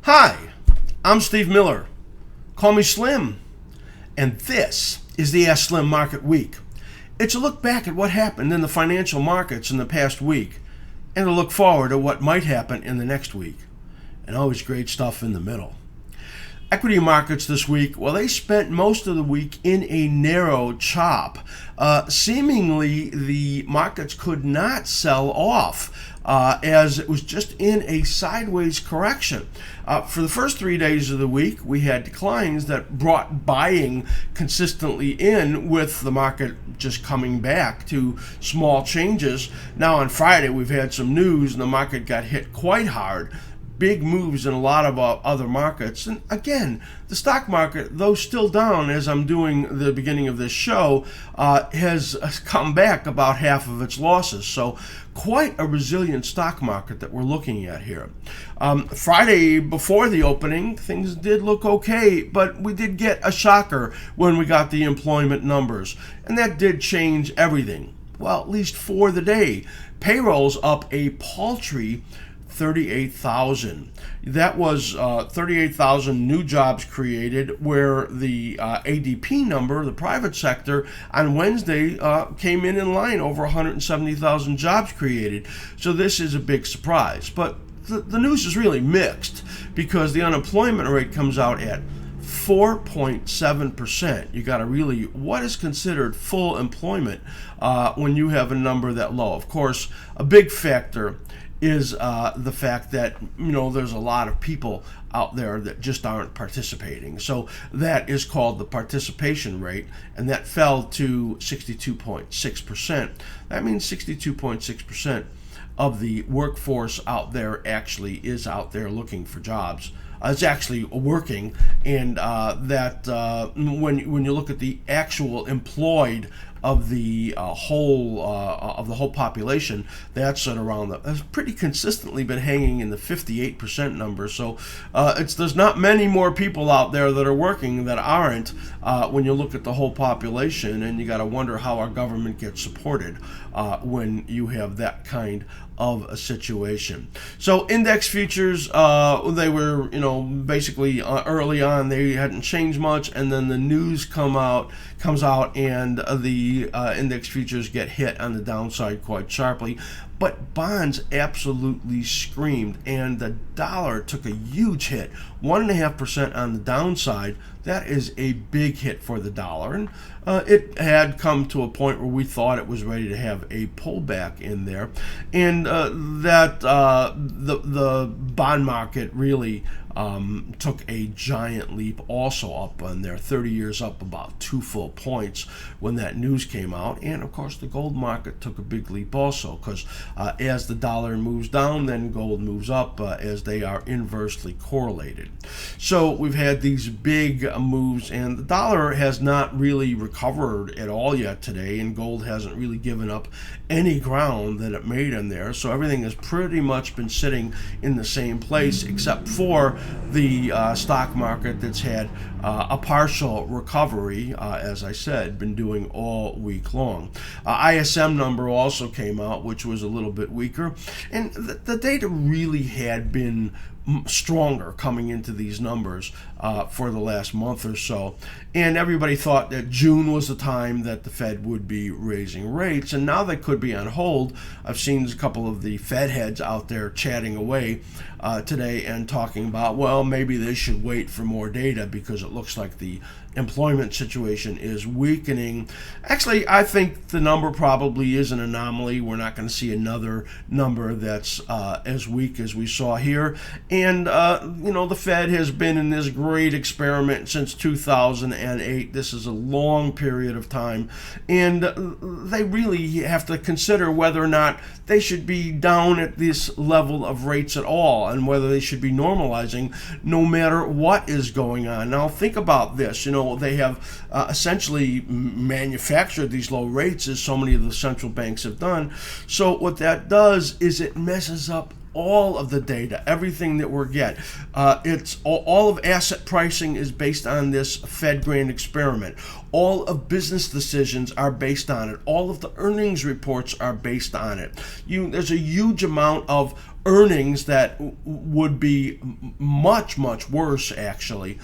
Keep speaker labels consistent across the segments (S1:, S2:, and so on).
S1: Hi, I'm Steve Miller. Call me Slim. And this is the askSlim Market Week. It's a look back at what happened in the financial markets in the past week and a look forward to what might happen in the next week. And always great stuff in the middle. Equity markets this week, well, they spent most of the week in a narrow chop. Seemingly, the markets could not sell off as it was just in a sideways correction. For the first 3 days of the week, we had declines that brought buying consistently in, with the market just coming back to small changes. Now on Friday, we've had some news and the market got hit quite hard. Big moves in a lot of other markets. And again, the stock market, though still down as I'm doing the beginning of this show, has come back about half of its losses. So quite a resilient stock market that we're looking at here. Friday before the opening, things did look okay, but we did get a shocker when we got the employment numbers. And that did change everything. Well, at least for the day. Payrolls up a paltry 38,000. That was 38,000 new jobs created, where the ADP number, the private sector, on Wednesday came in line over 170,000 jobs created. So this is a big surprise. But the news is really mixed, because the unemployment rate comes out at 4.7%. You got to really, what is considered full employment when you have a number that low? Of course, a big factor is the fact that, there's a lot of people out there that just aren't participating. So that is called the participation rate, and that fell to 62.6%. That means 62.6% of the workforce out there actually is out there looking for jobs. It's actually working, and when you look at the actual employed of the whole population, that's at around has pretty consistently been hanging in the 58% number. So there's not many more people out there that are working that aren't when you look at the whole population, and you got to wonder how our government gets supported when you have that kind of a situation. So index futures, they were, basically early on they hadn't changed much, and then the news comes out, and the index futures get hit on the downside quite sharply. But bonds absolutely screamed, and the dollar took a huge hit, 1.5% on the downside. That is a big hit for the dollar, and it had come to a point where we thought it was ready to have a pullback in there, and the bond market really took a giant leap also up on there. 30 years up about 2 full points when that news came out. And of course the gold market took a big leap also, because as the dollar moves down, then gold moves up, as they are inversely correlated. So we've had these big moves, and the dollar has not really recovered at all yet today, and gold hasn't really given up any ground that it made in there. So everything has pretty much been sitting in the same place, except for the stock market that's had a partial recovery, as I said, been doing all week long. ISM number also came out, which was a little bit weaker, and the data really had been stronger coming into these numbers for the last month or so, and everybody thought that June was the time that the Fed would be raising rates, and now they could be on hold. I've seen a couple of the Fed heads out there chatting away today and talking about, well, maybe they should wait for more data because it looks like the employment situation is weakening. Actually, I think the number probably is an anomaly. We're not going to see another number that's as weak as we saw here. And, the Fed has been in this great experiment since 2008. This is a long period of time. And they really have to consider whether or not they should be down at this level of rates at all, and whether they should be normalizing no matter what is going on. Now, think about this. They have essentially manufactured these low rates, as so many of the central banks have done. So what that does is it messes up all of the data, everything that we get. It's all of asset pricing is based on this Fed grand experiment. All of business decisions are based on it. All of the earnings reports are based on it. There's a huge amount of earnings that would be much worse actually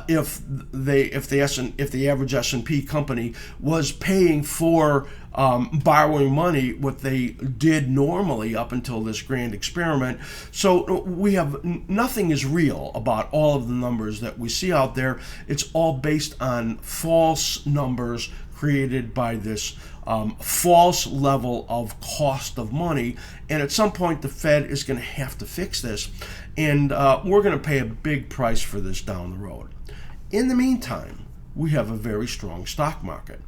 S1: if the average S&P company was paying for borrowing money what they did normally up until this grand experiment. So we have nothing is real about all of the numbers that we see out there. It's all based on false numbers created by this false level of cost of money, and at some point the Fed is going to have to fix this, and we're going to pay a big price for this down the road. In the meantime, we have a very strong stock market,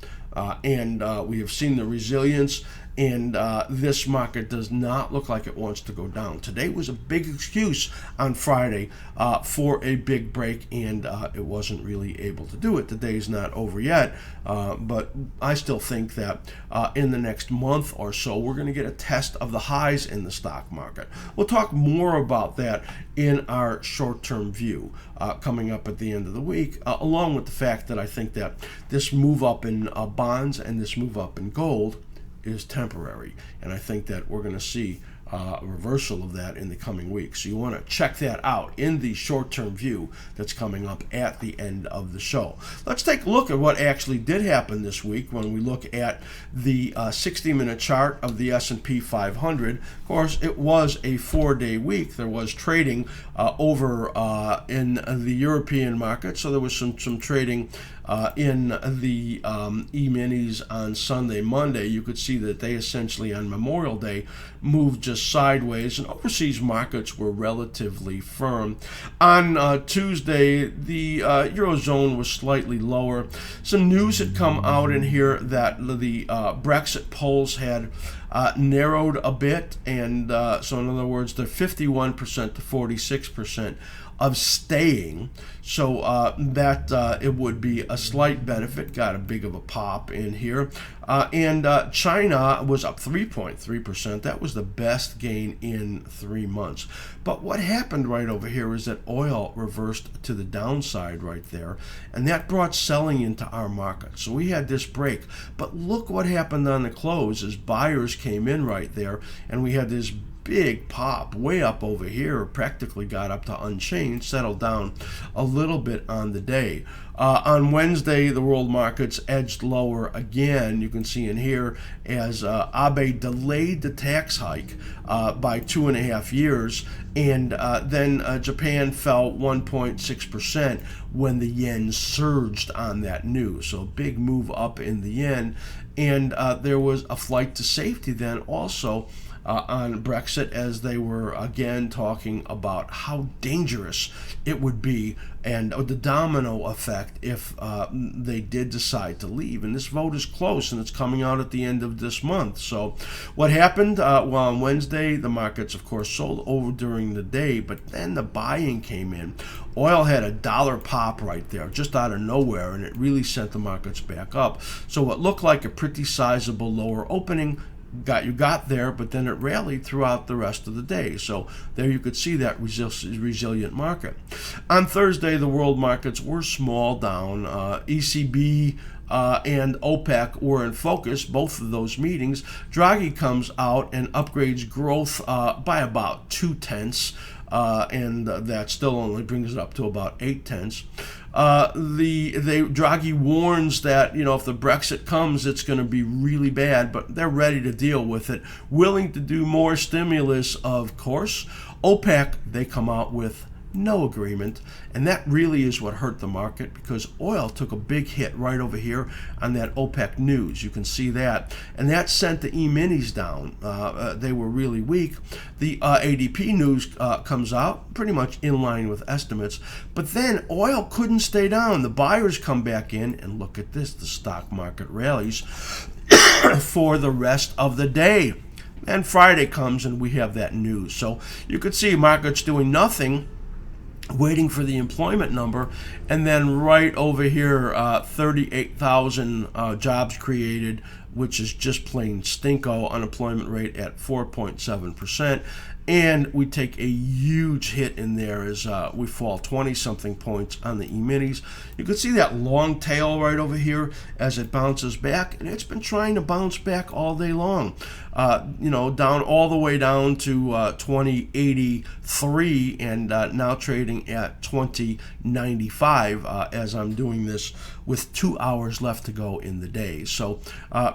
S1: and we have seen the resilience, and this market does not look like it wants to go down. Today was a big excuse on Friday for a big break, and it wasn't really able to do it. The day is not over yet, but I still think that in the next month or so, we're going to get a test of the highs in the stock market. We'll talk more about that in our short-term view coming up at the end of the week, along with the fact that I think that this move up in bonds and this move up in gold is temporary, and I think that we're going to see a reversal of that in the coming weeks. So you want to check that out in the short-term view that's coming up at the end of the show. Let's take a look at what actually did happen this week when we look at the 60-minute chart of the S&P 500. Of course, it was a 4-day week. There was trading over in the European market, so there was some trading in the E-minis on Sunday, Monday. You could see that they essentially on Memorial Day moved just sideways, and overseas markets were relatively firm. On Tuesday, the Eurozone was slightly lower. Some news had come out in here that the Brexit polls had narrowed a bit, and so in other words, they're 51% to 46% of staying, so that it would be a slight benefit. Got a big of a pop in here, and China was up 3.3%. That was the best gain in 3 months. But what happened right over here is that oil reversed to the downside right there, and that brought selling into our market. So we had this break, but look what happened on the close as buyers came in right there, and we had this big pop way up over here, practically got up to unchanged, settled down a little bit on the day. On Wednesday, the world markets edged lower again. You can see in here as Abe delayed the tax hike by 2.5 years, and then Japan fell 1.6% when the yen surged on that news. So a big move up in the yen, and there was a flight to safety then also on Brexit, as they were again talking about how dangerous it would be and the domino effect if they did decide to leave. And this vote is close, and it's coming out at the end of this month. So what happened? Well, on Wednesday, the markets, of course, sold over during the day, but then the buying came in. Oil had a $1 pop right there, just out of nowhere, and it really sent the markets back up. So what looked like a pretty sizable lower opening got there, but then it rallied throughout the rest of the day. So there you could see that resilient market. On Thursday, the world markets were small down. ECB and OPEC were in focus, both of those meetings. Draghi comes out and upgrades growth by about 0.2, and that still only brings it up to about 0.8. Draghi warns that, if the Brexit comes, it's going to be really bad, but they're ready to deal with it, willing to do more stimulus, of course. OPEC, they come out with no agreement, and that really is what hurt the market, because oil took a big hit right over here on that OPEC news. You can see that, and that sent the E-minis down. They were really weak. The ADP news comes out pretty much in line with estimates, but then oil couldn't stay down. The buyers come back in, and look at this, the stock market rallies for the rest of the day. And Friday comes, and we have that news. So you could see markets doing nothing, waiting for the employment number, and then right over here, 38,000 jobs created, which is just plain stinko. Unemployment rate at 4.7%, and we take a huge hit in there as we fall 20-something points on the E-minis. You can see that long tail right over here as it bounces back, and it's been trying to bounce back all day long. Down all the way down to 2083, and now trading at 2095 as I'm doing this with 2 hours left to go in the day. So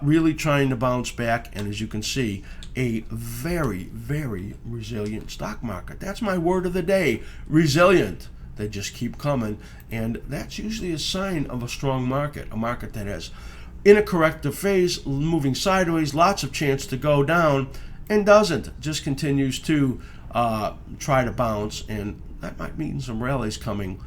S1: really trying to bounce back, and as you can see, a very, very resilient stock market. That's my word of the day, resilient. They just keep coming, and that's usually a sign of a strong market, a market that has, in a corrective phase, moving sideways, lots of chance to go down, and doesn't, just continues to try to bounce, and that might mean some rallies coming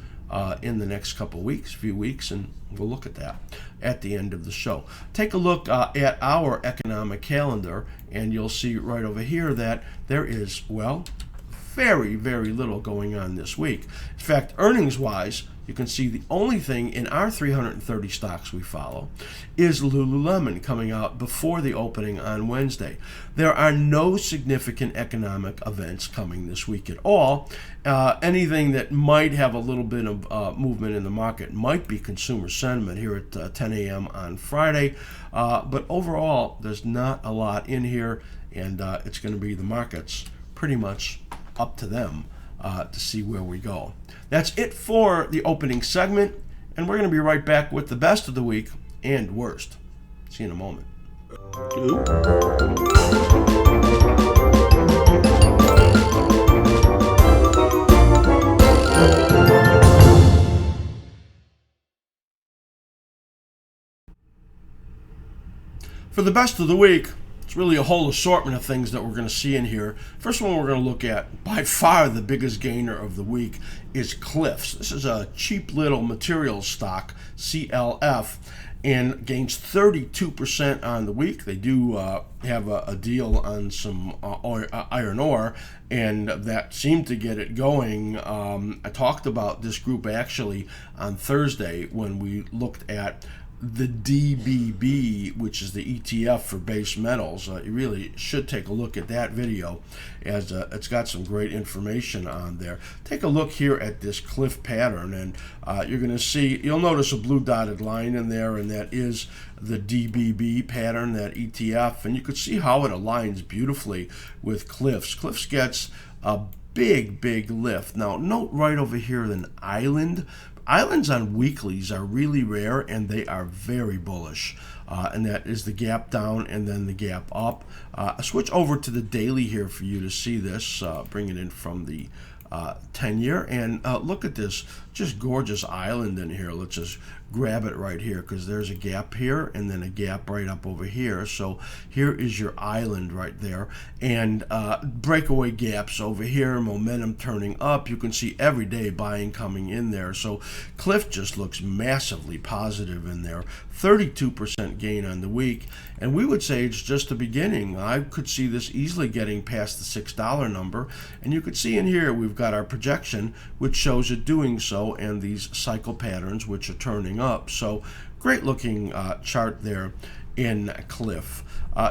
S1: in the next few weeks, and we'll look at that at the end of the show. Take a look at our economic calendar, and you'll see right over here that there is, well, very, very little going on this week. In fact, earnings-wise, you can see the only thing in our 330 stocks we follow is Lululemon coming out before the opening on Wednesday. There are no significant economic events coming this week at all. Anything that might have a little bit of movement in the market might be consumer sentiment here at 10 a.m. on Friday. But overall, there's not a lot in here, and it's going to be the markets pretty much up to them to see where we go. That's it for the opening segment, and we're going to be right back with the best of the week and worst. See you in a moment. For the best of the week, it's really a whole assortment of things that we're going to see in here. First one we're going to look at, by far the biggest gainer of the week, is Cliffs. This is a cheap little materials stock, CLF, and gains 32% on the week. They do have a deal on some iron ore, and that seemed to get it going. I talked about this group actually on Thursday when we looked at the DBB, which is the ETF for base metals. You really should take a look at that video, as it's got some great information on there. Take a look here at this cliff pattern, and you're going to see, you'll notice a blue dotted line in there, and that is the DBB pattern, that ETF, and you can see how it aligns beautifully with Cliffs. Cliffs gets a big lift. Now, note right over here an island. Islands on weeklies are really rare, and they are very bullish. And that is the gap down and then the gap up. I switch over to the daily here for you to see this. Bring it in from the 10-year, and look at this just gorgeous island in here. Let's just grab it right here, because there's a gap here and then a gap right up over here. So here is your island right there, and breakaway gaps over here, momentum turning up. You can see every day buying coming in there. So Cliff just looks massively positive in there. 32% gain on the week, and we would say it's just the beginning. I could see this easily getting past the $6 number, and you could see in here we've got our projection, which shows it doing so, and these cycle patterns which are turning up. So great looking chart there in Cliff.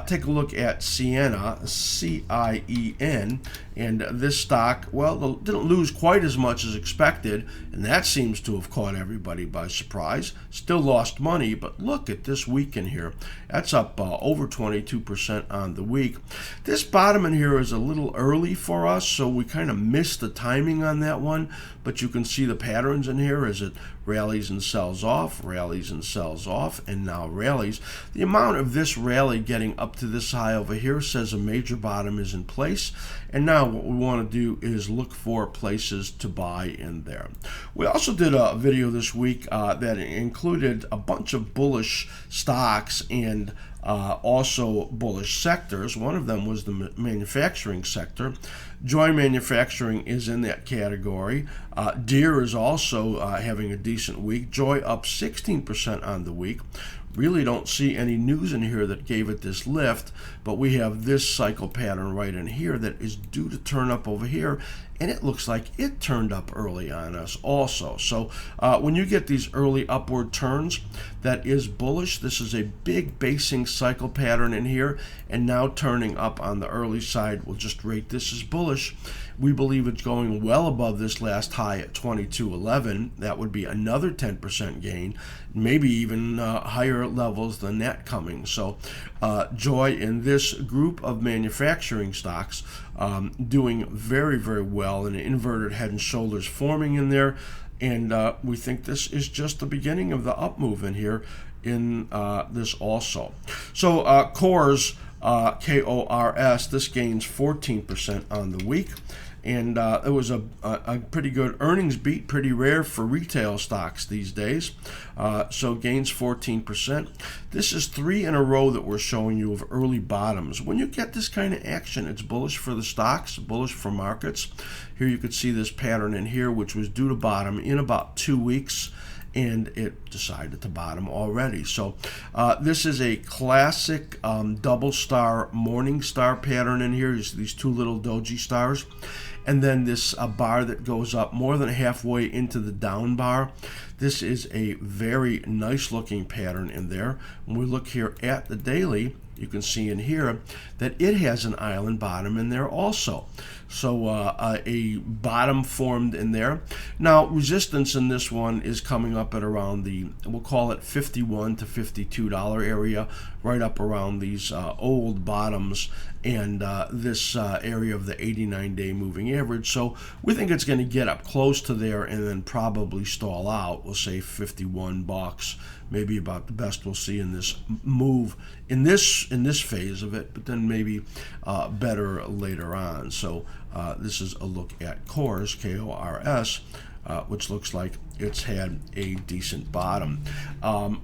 S1: Take a look at Ciena, C-I-E-N, and this stock, well, didn't lose quite as much as expected, and that seems to have caught everybody by surprise. Still lost money, but look at this week in here. That's up over 22% on the week. This bottom in here is a little early for us, so we kind of missed the timing on that one, but you can see the patterns in here as it rallies and sells off, rallies and sells off, and now rallies. The amount of this rally getting up to this high over here says a major bottom is in place, and now what we want to do is look for places to buy in there. We also did a video this week that included a bunch of bullish stocks and also bullish sectors. One of them was the manufacturing sector. Joy Manufacturing is in that category. Deere is also having a decent week. Joy up 16% on the week. Really don't see any news in here that gave it this lift, but we have this cycle pattern right in here that is due to turn up over here, and it looks like it turned up early on us also. So when you get these early upward turns, that is bullish. This is a big basing cycle pattern in here, and now turning up on the early side, we'll just rate this as bullish. We believe it's going well above this last high at 22.11. That would be another 10% gain, maybe even higher levels than that coming. So joy in this group of manufacturing stocks, doing very, very well, and an inverted head and shoulders forming in there. And we think this is just the beginning of the up move in here in this also. So Kors, K-O-R-S, this gains 14% on the week. And it was a pretty good earnings beat, pretty rare for retail stocks these days. So gains 14%. This is 3 in a row that we're showing you of early bottoms. When you get this kind of action, it's bullish for the stocks, bullish for markets. Here you could see this pattern in here, which was due to bottom in about 2 weeks, and it decided to bottom already. So this is a classic double star morning star pattern in here. These two little doji stars, and then this bar that goes up more than halfway into the down bar. This is a very nice looking pattern in there. When we look here at the daily, you can see in here that it has an island bottom in there also. So a bottom formed in there. Now resistance in this one is coming up at around the, we'll call it $51 to $52 area, right up around these old bottoms and this area of the 89-day moving average. So we think it's going to get up close to there and then probably stall out. We'll say 51 bucks, maybe about the best we'll see in this move in this phase of it, but then maybe better later on. So this is a look at Kors, K-O-R-S, which looks like it's had a decent bottom.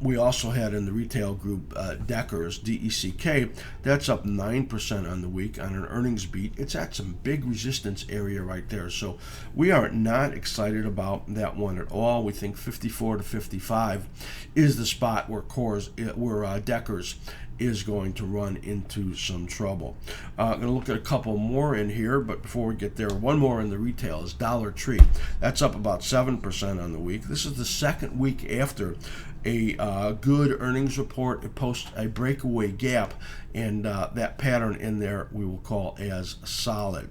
S1: We also had in the retail group Deckers, D-E-C-K, that's up 9% on the week on an earnings beat. It's at some big resistance area right there. So we are not excited about that one at all. We think 54 to 55 is the spot where Deckers is going to run into some trouble. I'm going to look at a couple more in here, but before we get there, one more in the retail is Dollar Tree. That's up about 7% on the week. This is the second week after a good earnings report. It posts a breakaway gap, and that pattern in there we will call as solid.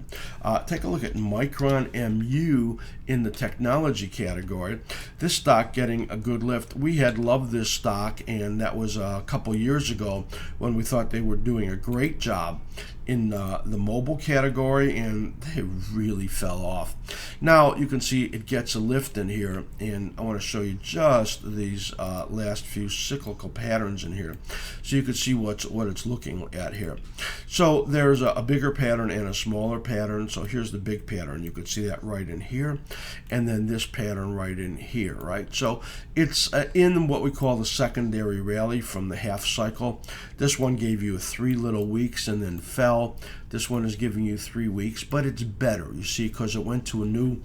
S1: Take a look at Micron MU in the technology category. This stock getting a good lift. We had loved this stock, and that was a couple years ago when we thought they were doing a great job in the mobile category, and they really fell off. Now you can see it gets a lift in here, and I want to show you just these last few cyclical patterns in here, so you can see what it's looking at here. So there's a bigger pattern and a smaller pattern. So here's the big pattern. You could see that right in here, and then this pattern right in here, right? So it's in what we call the secondary rally from the half cycle. This one gave you 3 little weeks and then fell. This one is giving you 3 weeks, but it's better, you see, because it went to a new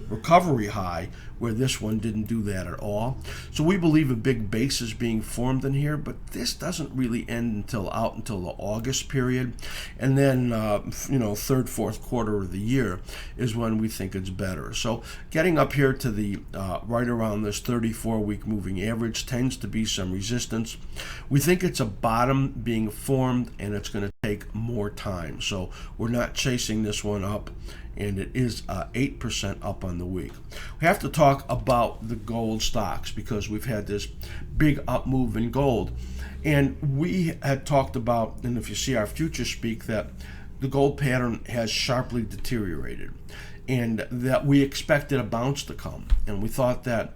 S1: recovery high where this one didn't do that at all. So we believe a big base is being formed in here, but this doesn't really end until the August period, and then third, fourth quarter of the year is when we think it's better. So getting up here to the right around this 34-week moving average tends to be some resistance. We think it's a bottom being formed, and it's going to take more time. So we're not chasing this one up, and it is 8% up on the week. We have to talk about the gold stocks because we've had this big up move in gold. And we had talked about, and if you see our future speak, that the gold pattern has sharply deteriorated and that we expected a bounce to come. And we thought that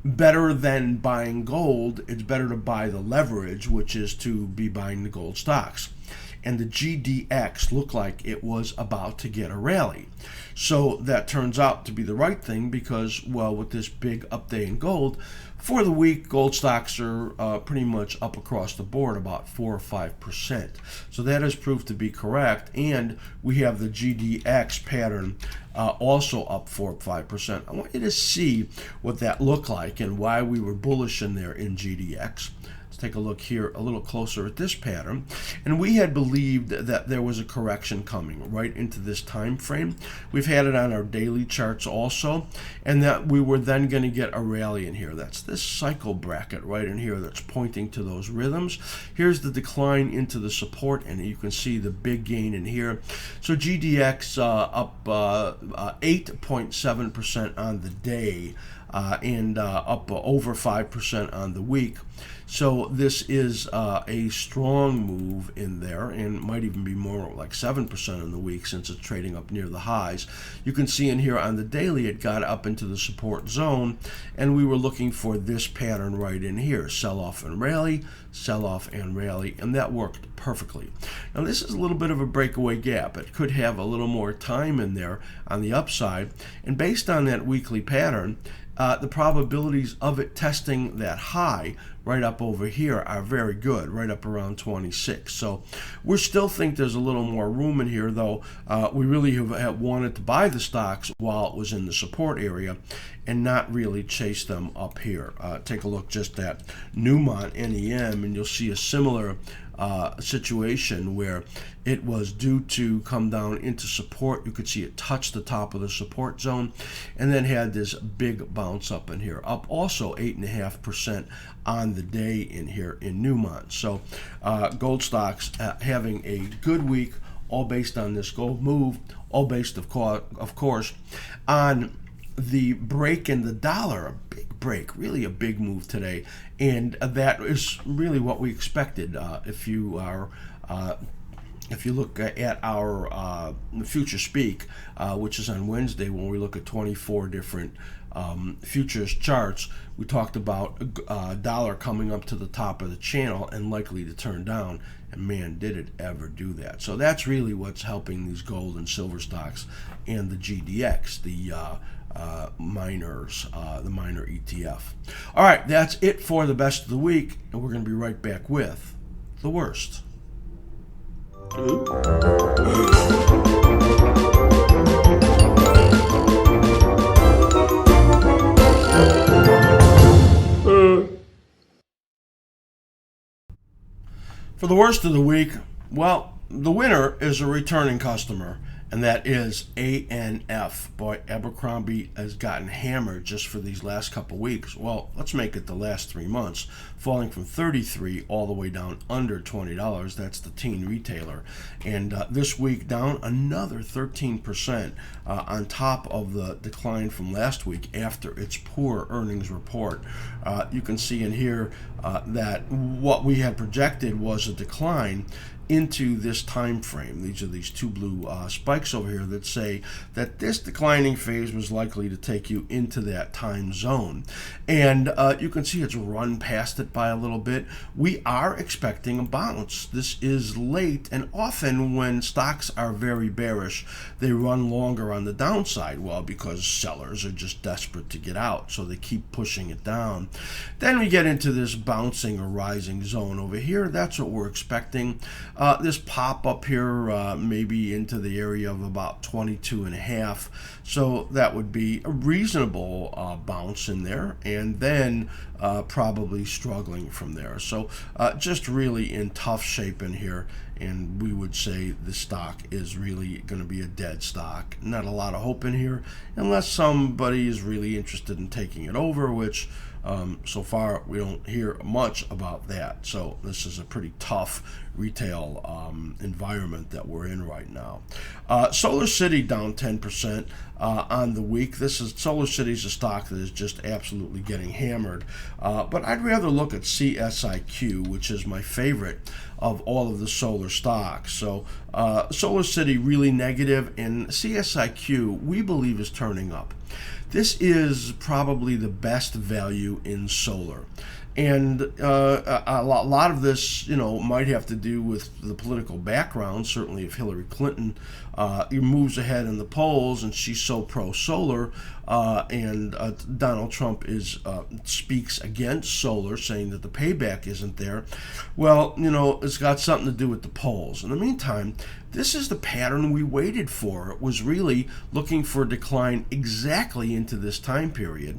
S1: better than buying gold, it's better to buy the leverage, which is to be buying the gold stocks. And the GDX looked like it was about to get a rally. So that turns out to be the right thing because, well, with this big up day in gold, for the week, gold stocks are pretty much up across the board, about 4 or 5%. So that has proved to be correct. And we have the GDX pattern also up 4 or 5%. I want you to see what that looked like and why we were bullish in there in GDX. Let's take a look here a little closer at this pattern. And we had believed that there was a correction coming right into this time frame. We've had it on our daily charts also, and that we were then going to get a rally in here. That's this cycle bracket right in here that's pointing to those rhythms. Here's the decline into the support, and you can see the big gain in here. So GDX up 8.7% on the day, and up over 5% on the week. So this is a strong move in there, and might even be more like 7% in the week since it's trading up near the highs. You can see in here on the daily it got up into the support zone, and we were looking for this pattern right in here, sell off and rally, and that worked perfectly. Now this is a little bit of a breakaway gap. It could have a little more time in there on the upside, and based on that weekly pattern, the probabilities of it testing that high right up over here are very good, right up around 26. So we still think there's a little more room in here, though we really have wanted to buy the stocks while it was in the support area and not really chase them up here. Take a look just at Newmont NEM, and you'll see a similar situation where it was due to come down into support. You could see it touch the top of the support zone and then had this big bounce up in here, up also 8.5% on the day in here in Newmont. So gold stocks having a good week, all based on this gold move, all based of course on the break in the dollar, a big break, really a big move today, and that is really what we expected. If you look at our Future Speak, which is on Wednesday, when we look at 24 different futures charts, we talked about dollar coming up to the top of the channel and likely to turn down, and man, did it ever do that. So that's really what's helping these gold and silver stocks and the GDX, the miners, the miner ETF. All right, that's it for the best of the week, and we're going to be right back with the worst. For the worst of the week, well, the winner is a returning customer, and that is ANF. Boy, Abercrombie has gotten hammered just for these last couple weeks. Well, let's make it the last 3 months, falling from 33 all the way down under $20. That's the teen retailer. And this week down another 13% on top of the decline from last week after its poor earnings report. You can see in here that what we had projected was a decline into this time frame. These are these two blue spikes over here that say that this declining phase was likely to take you into that time zone, and you can see it's run past it by a little bit. We are expecting a bounce. This is late, and often when stocks are very bearish, they run longer on the downside. Well, because sellers are just desperate to get out, so they keep pushing it down. Then we get into this bouncing or rising zone over here. That's what we're expecting. This pop up here maybe into the area of about 22.5, so that would be a reasonable bounce in there, and then probably struggling from there. So just really in tough shape in here, and we would say the stock is really going to be a dead stock. Not a lot of hope in here unless somebody is really interested in taking it over, which so far we don't hear much about that. So this is a pretty tough retail environment that we're in right now. Solar City down 10% on the week. Solar City's a stock that is just absolutely getting hammered. But I'd rather look at CSIQ, which is my favorite of all of the solar stocks. So Solar City really negative, and CSIQ we believe is turning up. This is probably the best value in solar. And a lot of this, might have to do with the political background. Certainly, if Hillary Clinton moves ahead in the polls and she's so pro-solar, and Donald Trump speaks against solar, saying that the payback isn't there. Well, it's got something to do with the polls. In the meantime, this is the pattern we waited for. It was really looking for a decline exactly into this time period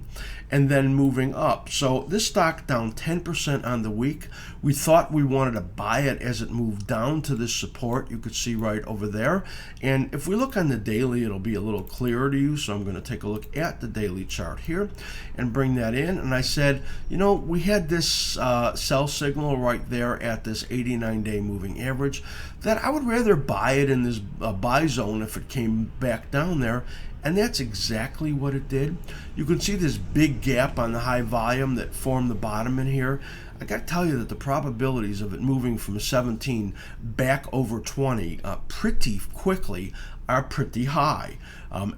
S1: and then moving up. So this stock down 10% on the week. We thought we wanted to buy it as it moved down to this support. You could see right over there. And if we look on the daily, it'll be a little clearer to you. So I'm going to take a look at the daily chart here and bring that in. And I said, we had this sell signal right there at this 89-day moving average that I would rather buy it in this buy zone if it came back down there. And that's exactly what it did. You can see this big gap on the high volume that formed the bottom in here. I got to tell you that the probabilities of it moving from 17 back over 20 pretty quickly are pretty high.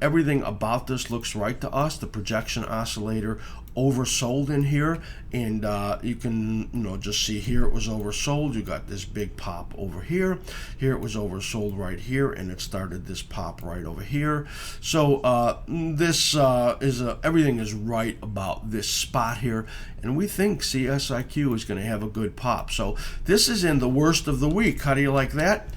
S1: Everything about this looks right to us. The projection oscillator oversold in here, and you can just see here it was oversold. You got this big pop over here. Here it was oversold right here, and it started this pop right over here. So this everything is right about this spot here, and we think CSIQ is going to have a good pop. So this is in the worst of the week. How do you like that?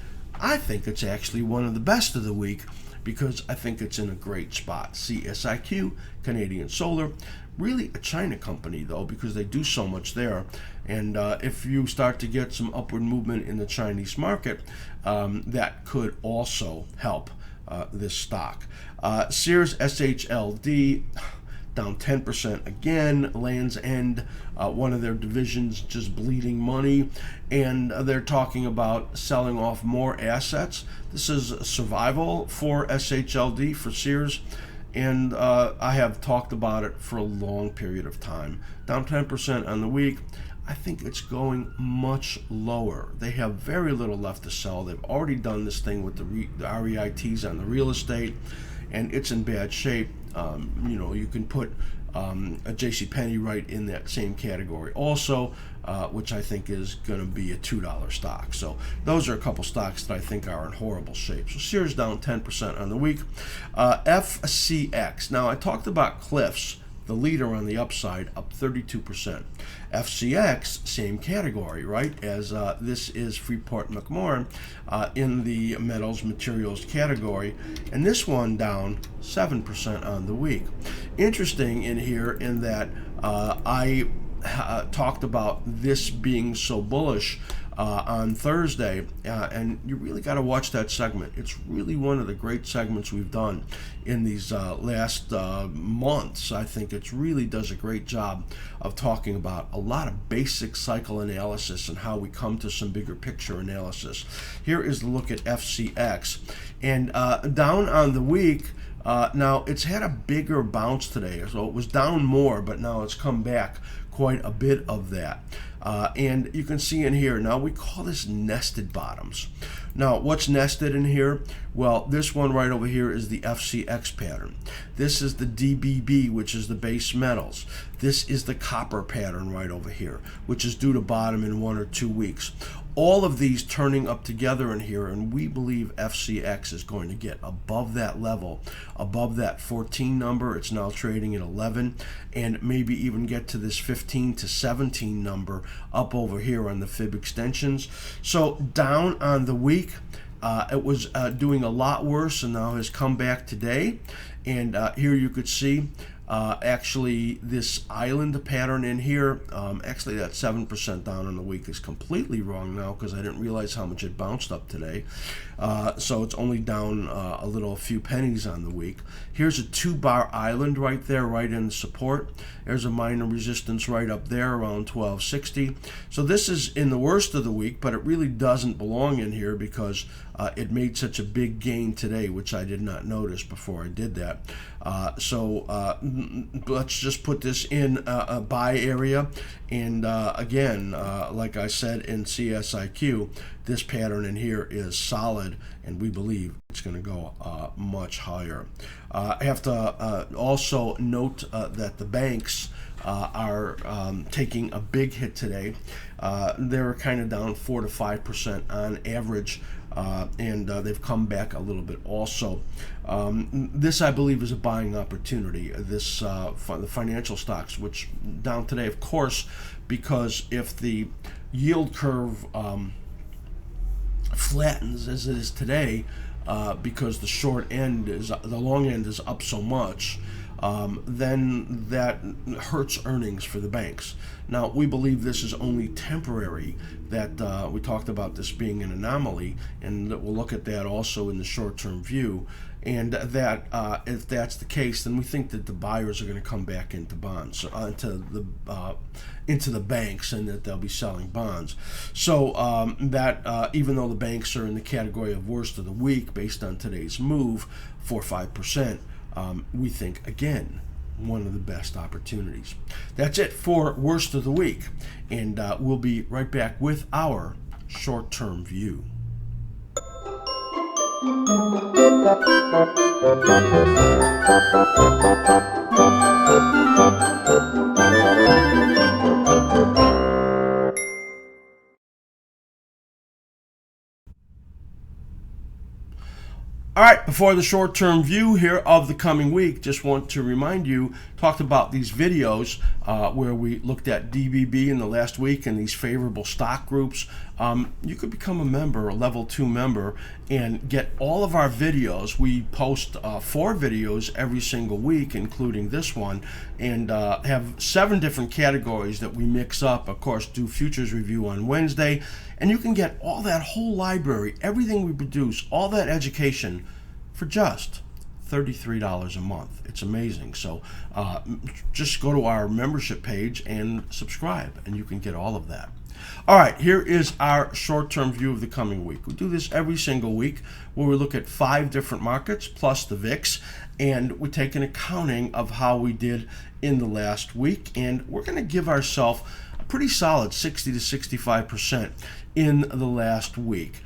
S1: I think it's actually one of the best of the week, because I think it's in a great spot. CSIQ, Canadian Solar, really a China company though, because they do so much there. And if you start to get some upward movement in the Chinese market, that could also help this stock. Sears SHLD, down 10% again. Land's End, one of their divisions, just bleeding money, and they're talking about selling off more assets. This is survival for SHLD, for Sears, and I have talked about it for a long period of time. Down 10% on the week. I think it's going much lower. They have very little left to sell. They've already done this thing with the REITs on the real estate, and it's in bad shape. You can put a JCPenney right in that same category also, which I think is going to be a $2 stock. So those are a couple stocks that I think are in horrible shape. So Sears down 10% on the week. FCX. Now I talked about Cliffs, the leader on the upside, up 32%. FCX, same category, right, as this is Freeport-McMoRan in the metals materials category, and this one down 7% on the week. Interesting in here in that I talked about this being so bullish on Thursday, and you really got to watch that segment. It's really one of the great segments we've done in these last months. I think it really does a great job of talking about a lot of basic cycle analysis and how we come to some bigger picture analysis. Here is the look at FCX, and down on the week. Now it's had a bigger bounce today, so it was down more, but now it's come back quite a bit of that. And you can see in here, now we call this nested bottoms. Now, what's nested in here? Well, this one right over here is the FCX pattern. This is the DBB, which is the base metals. This is the copper pattern right over here, which is due to bottom in 1 or 2 weeks. All of these turning up together in here, and we believe FCX is going to get above that level, above that 14 number. It's now trading at 11, and maybe even get to this 15 to 17 number up over here on the fib extensions. So down on the week, it was doing a lot worse, and now has come back today. And here you could see actually this island pattern in here. Actually that 7% down on the week is completely wrong now, because I didn't realize how much it bounced up today. So it's only down a few pennies on the week. Here's a 2-bar island right there, right in the support. There's a minor resistance right up there around 1260. So this is in the worst of the week, but it really doesn't belong in here because it made such a big gain today, which I did not notice before I did that. So let's just put this in a buy area. And again, like I said in CSIQ, this pattern in here is solid, and we believe it's going to go much higher. I have to also note that the banks are taking a big hit today. They're kind of down 4 to 5% on average, and they've come back a little bit also. This, I believe, is a buying opportunity. The financial stocks, which down today, of course, because if the yield curve flattens as it is today, because the long end is up so much, then that hurts earnings for the banks. Now, we believe this is only temporary, that we talked about this being an anomaly, and we'll look at that also in the short-term view. And that if that's the case, then we think that the buyers are going to come back into bonds, into the banks, and that they'll be selling bonds. So even though the banks are in the category of worst of the week based on today's move, 4 or 5%, we think, again, one of the best opportunities. That's it for worst of the week, and we'll be right back with our short-term view. All right, before the short-term view here of the coming week, just want to remind you, talked about these videos where we looked at DBB in the last week and these favorable stock groups. You could become a member, a level 2 member, and get all of our videos. We post 4 videos every single week, including this one, and have 7 different categories that we mix up. Of course, do futures review on Wednesday, and you can get all that whole library, everything we produce, all that education for just $33 a month. It's amazing. So just go to our membership page and subscribe, and you can get all of that. All right, here is our short-term view of the coming week. We do this every single week where we look at 5 different markets plus the VIX, and we take an accounting of how we did in the last week, and we're going to give ourselves a pretty solid 60 to 65% in the last week.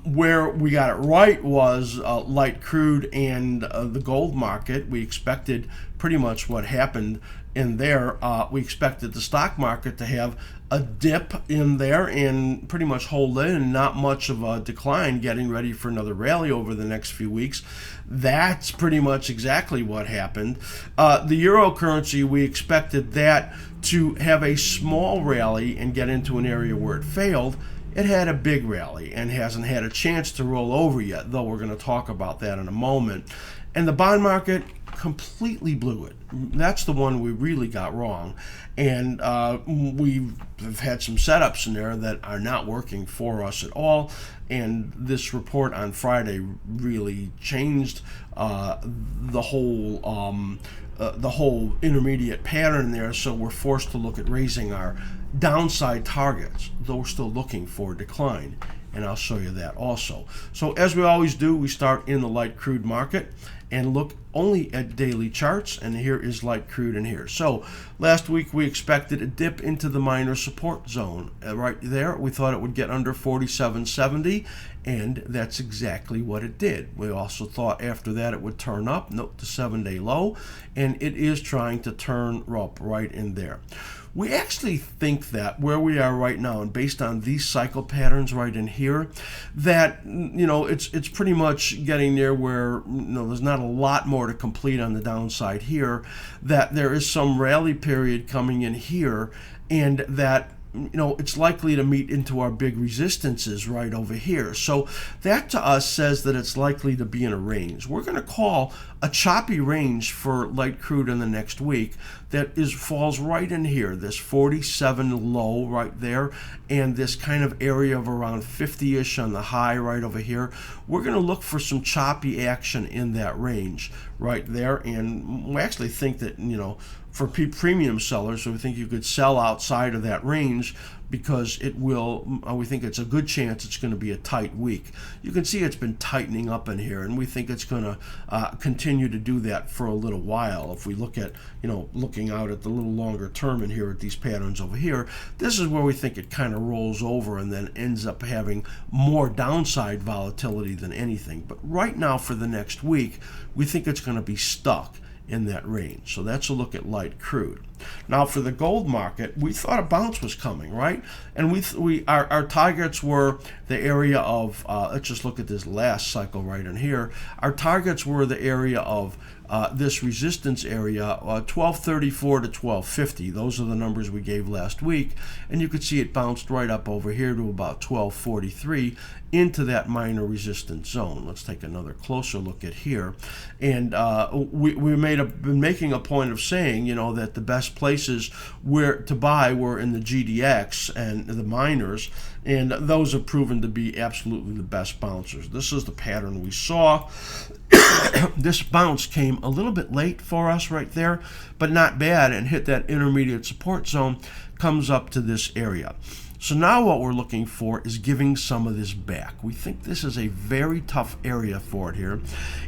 S1: Where we got it right was light crude and the gold market. We expected pretty much what happened in there. We expected the stock market to have a dip in there and pretty much hold in, and not much of a decline, getting ready for another rally over the next few weeks. That's pretty much exactly what happened. The euro currency, we expected that to have a small rally and get into an area where it failed. It had a big rally and hasn't had a chance to roll over yet, though we're going to talk about that in a moment. And the bond market completely blew it. That's the one we really got wrong. And we've had some setups in there that are not working for us at all. And this report on Friday really changed the whole intermediate pattern there. So we're forced to look at raising our downside targets, though we're still looking for a decline, and I'll show you that also. So as we always do, we start in the light crude market and look only at daily charts, and here is light crude in here. So last week we expected a dip into the minor support zone. Right there, we thought it would get under 47.70, and that's exactly what it did. We also thought after that it would turn up, note the 7-day low, and it is trying to turn up right in there. We actually think that where we are right now, and based on these cycle patterns right in here, that it's pretty much getting there where there's not a lot more to complete on the downside here, that there is some rally period coming in here, and that it's likely to meet into our big resistances right over here. So that to us says that it's likely to be in a range. We're going to call a choppy range for light crude in the next week that falls right in here, this 47 low right there, and this kind of area of around 50-ish on the high right over here. We're going to look for some choppy action in that range right there, and we actually think that, for premium sellers, so we think you could sell outside of that range, because we think it's a good chance it's going to be a tight week. You can see it's been tightening up in here, and we think it's going to continue to do that for a little while. If we look at, looking out at the little longer term in here at these patterns over here, this is where we think it kind of rolls over and then ends up having more downside volatility than anything. But right now for the next week, we think it's going to be stuck in that range. So that's a look at light crude. Now for the gold market, we thought a bounce was coming, right? And our targets were the area of, let's just look at this last cycle right in here. Our targets were the area of this resistance area, 1234 to 1250. Those are the numbers we gave last week. And you could see it bounced right up over here to about 1243 into that minor resistance zone. Let's take another closer look at here. And we been making a point of saying, that the best places where to buy were in the GDX and the minors, and those have proven to be absolutely the best bouncers. This is the pattern we saw. This bounce came a little bit late for us right there, but not bad, and hit that intermediate support zone, comes up to this area. So now what we're looking for is giving some of this back. We think this is a very tough area for it here.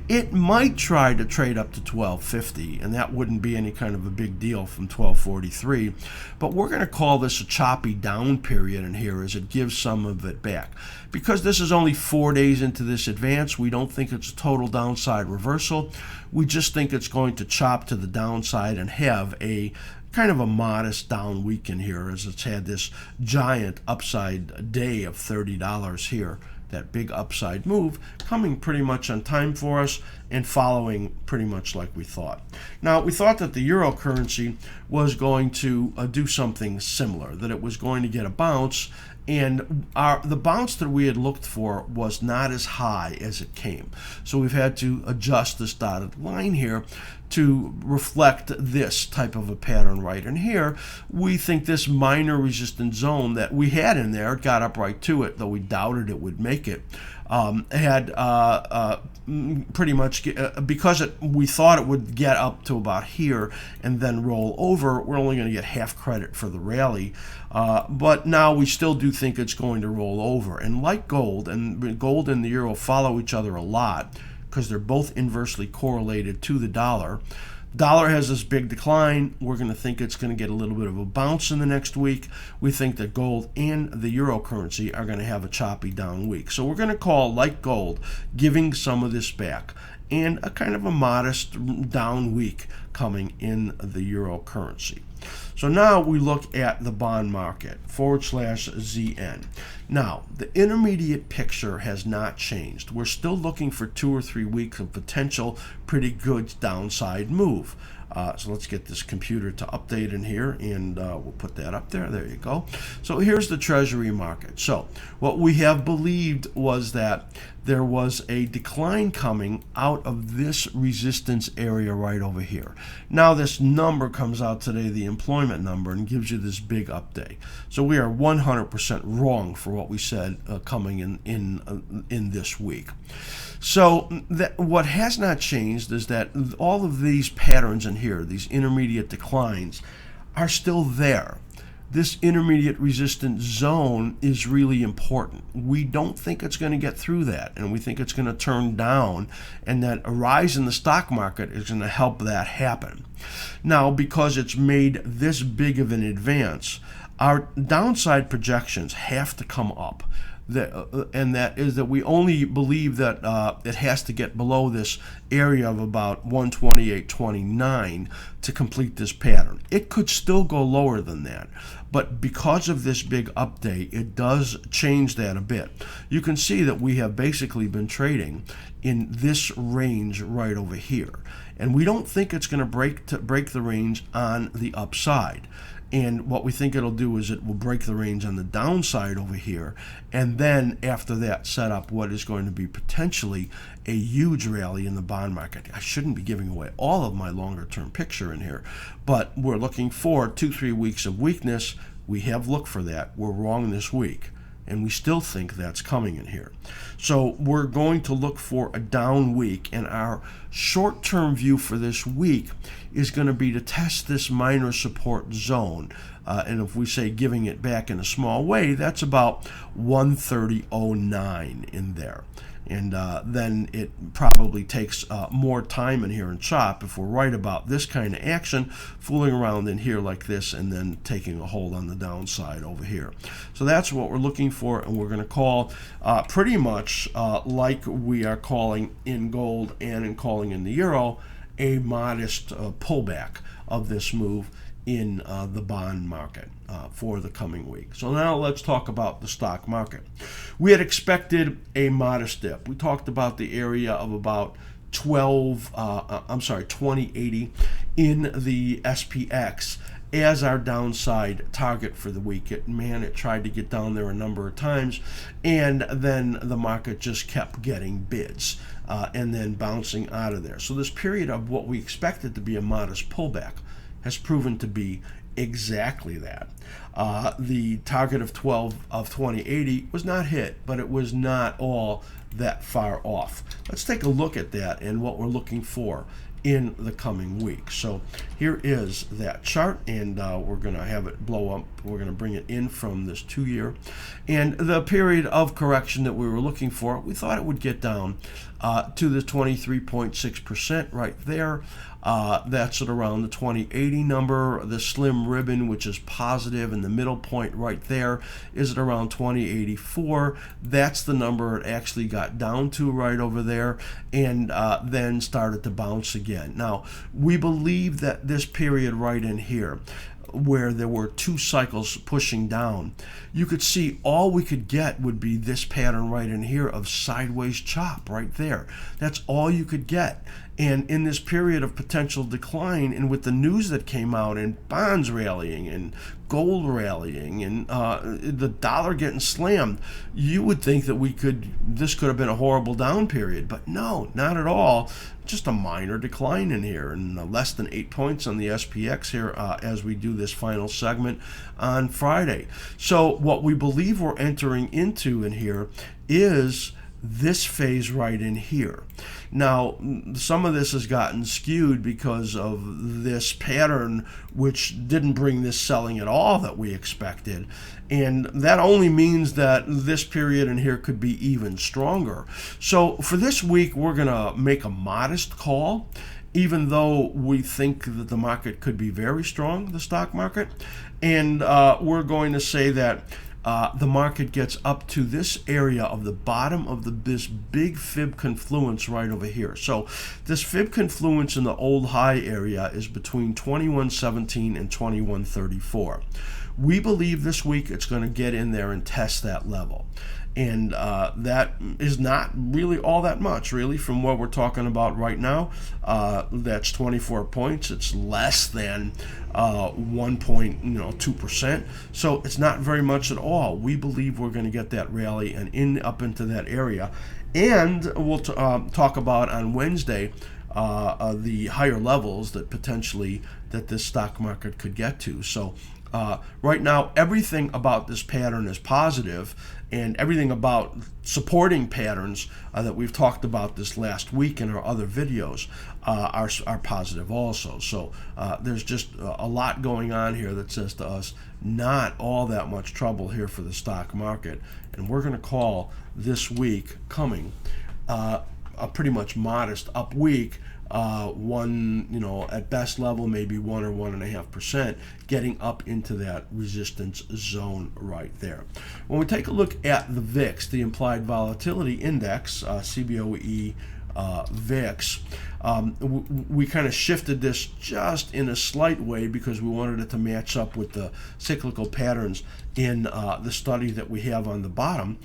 S1: It might try to trade up to 1250, and that wouldn't be any kind of a big deal from 1243. But we're going to call this a choppy down period in here as it gives some of it back. Because this is only 4 days into this advance, we don't think it's a total downside reversal. We just think it's going to chop to the downside and have a kind of a modest down week in here, as it's had this giant upside day of $30 here. That big upside move coming pretty much on time for us and following pretty much like we thought. Now, we thought that the euro currency was going to do something similar, that it was going to get a bounce, and the bounce that we had looked for was not as high as it came. So we've had to adjust this dotted line here to reflect this type of a pattern right in here. We think this minor resistance zone that we had in there, got up right to it, though we doubted it would make it, had pretty much, because we thought it would get up to about here and then roll over, we're only going to get half credit for the rally. But now we still do think it's going to roll over. And like gold, and gold and the euro follow each other a lot, because they're both inversely correlated to the dollar. Dollar has this big decline. We're going to think it's going to get a little bit of a bounce in the next week. We think that gold and the euro currency are going to have a choppy down week. So we're going to call, like gold, giving some of this back, and a kind of a modest down week coming in the euro currency. So now we look at the bond market, /ZN. Now, the intermediate picture has not changed. We're still looking for 2 or 3 weeks of potential pretty good downside move. So let's get this computer to update in here, and we'll put that up there. There you go. So here's the Treasury market. So what we have believed was that there was a decline coming out of this resistance area right over here. Now this number comes out today, the employment number, and gives you this big update. So we are 100% wrong for what we said coming in this week. So what has not changed is that all of these patterns in here, these intermediate declines, are still there. This intermediate resistance zone is really important. We don't think it's going to get through that, and we think it's going to turn down, and that a rise in the stock market is going to help that happen. Now, because it's made this big of an advance, our downside projections have to come up. And that is that we only believe that it has to get below this area of about 128.29 to complete this pattern. It could still go lower than that, but because of this big update, it does change that a bit. You can see that we have basically been trading in this range right over here, and we don't think it's going to break the range on the upside. And what we think it'll do is it will break the range on the downside over here, and then after that set up what is going to be potentially a huge rally in the bond market. I shouldn't be giving away all of my longer term picture in here, but we're looking for 2-3 weeks of weakness. We have looked for that. We're wrong this week, and we still think that's coming in here. So we're going to look for a down week, and our short-term view for this week is going to be to test this minor support zone. And if we say giving it back in a small way, that's about 130.09 in there. And then it probably takes more time in here and chop if we're right about this kind of action, fooling around in here like this and then taking a hold on the downside over here. So that's what we're looking for, and we're going to call pretty much like we are calling in gold and in calling in the euro, a modest pullback of this move in the bond market for the coming week. So now let's talk about the stock market. We had expected a modest dip. We talked about the area of about 2080 in the SPX as our downside target for the week. It tried to get down there a number of times, and then the market just kept getting bids and then bouncing out of there. So this period of what we expected to be a modest pullback has proven to be exactly that. The target of 2080 was not hit, but it was not all that far off. Let's take a look at that and what we're looking for in the coming week. So here is that chart, and we're going to have it blow up. We're going to bring it in from this 2-year, and the period of correction that we were looking for, we thought it would get down to the 23.6% right there. That's at around the 2080 number. The slim ribbon, which is positive, and the middle point right there is at around 2084. That's the number it actually got down to right over there, and then started to bounce again. Now, we believe that this period right in here, where there were 2 cycles pushing down, you could see all we could get would be this pattern right in here of sideways chop right there. That's all you could get. And in this period of potential decline, and with the news that came out, and bonds rallying and gold rallying and the dollar getting slammed, you would think that this could have been a horrible down period, but no, not at all. Just a minor decline in here, and less than 8 points on the SPX here as we do this final segment on Friday. So what we believe we're entering into in here is this phase right in here. Now, some of this has gotten skewed because of this pattern, which didn't bring this selling at all that we expected. And that only means that this period in here could be even stronger. So for this week, we're going to make a modest call, even though we think that the market could be very strong, the stock market. And we're going to say that the market gets up to this area of the bottom of this big fib confluence right over here. So this fib confluence in the old high area is between 2117 and 2134. We believe this week it's going to get in there and test that level. And that is not really all that much, really, from what we're talking about right now. That's 24 points. It's less than 1.2%. So it's not very much at all. We believe we're going to get that rally and up into that area. And we'll talk about on Wednesday the higher levels that potentially that this stock market could get to. So right now, everything about this pattern is positive, and everything about supporting patterns that we've talked about this last week in our other videos are positive also. So there's just a lot going on here that says to us, not all that much trouble here for the stock market. And we're going to call this week coming a pretty much modest up week. At best level, maybe 1 or 1.5%, getting up into that resistance zone right there. When we take a look at the VIX, the implied volatility index, CBOE VIX, we kind of shifted this just in a slight way because we wanted it to match up with the cyclical patterns in the study that we have on the bottom,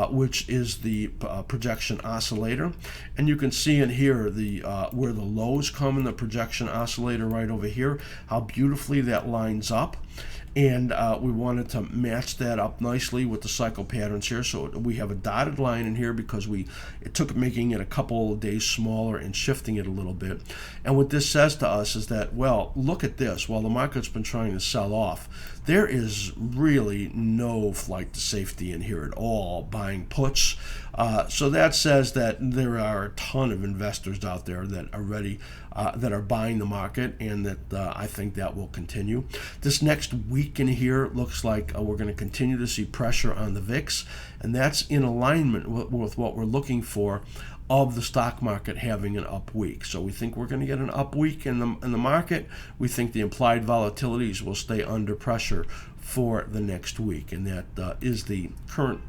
S1: which is the projection oscillator. And you can see in here where the lows come in the projection oscillator right over here, how beautifully that lines up. And we wanted to match that up nicely with the cycle patterns here. So we have a dotted line in here because it took making it a couple of days smaller and shifting it a little bit. And what this says to us is that, well, look at this. While the market's been trying to sell off, there is really no flight to safety in here at all, buying puts. So that says that there are a ton of investors out there that are ready, that are buying the market, and that I think that will continue. This next week in here looks like we're going to continue to see pressure on the VIX, and that's in alignment with what we're looking for of the stock market having an up week. So we think we're going to get an up week in the market. We think the implied volatilities will stay under pressure for the next week, and that is the current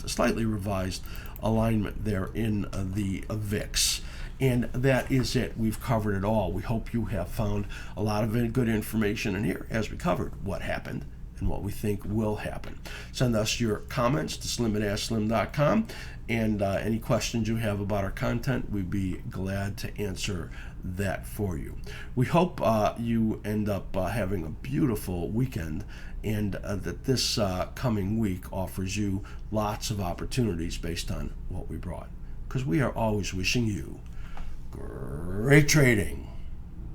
S1: slightly revised alignment there in the VIX. And that is it. We've covered it all. We hope you have found a lot of good information in here as we covered what happened and what we think will happen. Send us your comments to slim@askSlim.com, and any questions you have about our content, we'd be glad to answer that for you. We hope you end up having a beautiful weekend, and that this coming week offers you lots of opportunities based on what we brought, because we are always wishing you great trading.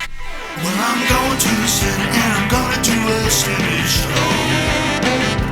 S2: Well, I'm going to the city and I'm gonna do a silly show.